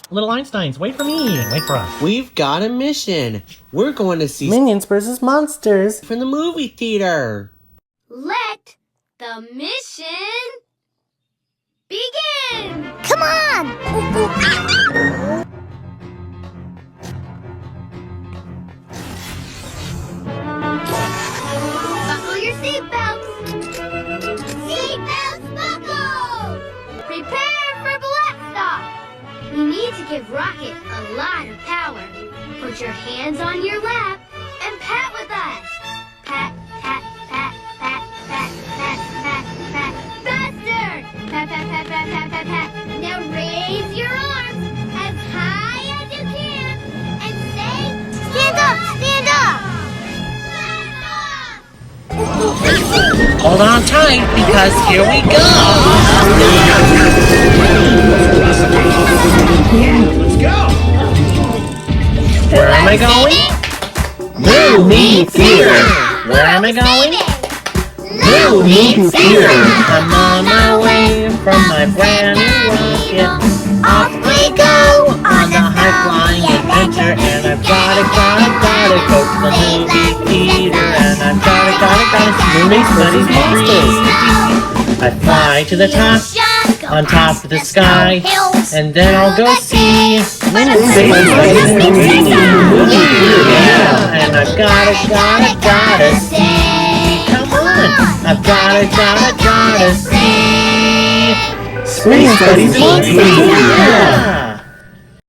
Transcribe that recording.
Little Einsteins, wait for me. Wait for us. We've got a mission. We're going to see Minions vs. Monsters from the movie theater. Let the mission begin! Come on! Buckle your seatbelts! Seatbelts buckled! Prepare for blast off! We need to give Rocket a lot of power. Put your hands on your lap and pat with us. Pat, pat, pat, pat, pat, pat, pat, pat. Faster! Pat, pat, pat, pat, pat, pat, pat. Now raise your arms as high as you can and say, Stand up! Stand up! Hold on tight, because here we go! Let's go! Where am I going? Movie theater! Where am I going? Movie theater! I'm on my way from my brand new rocket. Off we go on the high-flying adventure, and I've gotta go to the movie theater, and I've gotta see movies, buddies, monsters. I fly to the top, on top of the sky, and then I'll go see movies. Yeah, and I've gotta see. Come on, I've gotta see. Space Buddies Monsters. Yeah.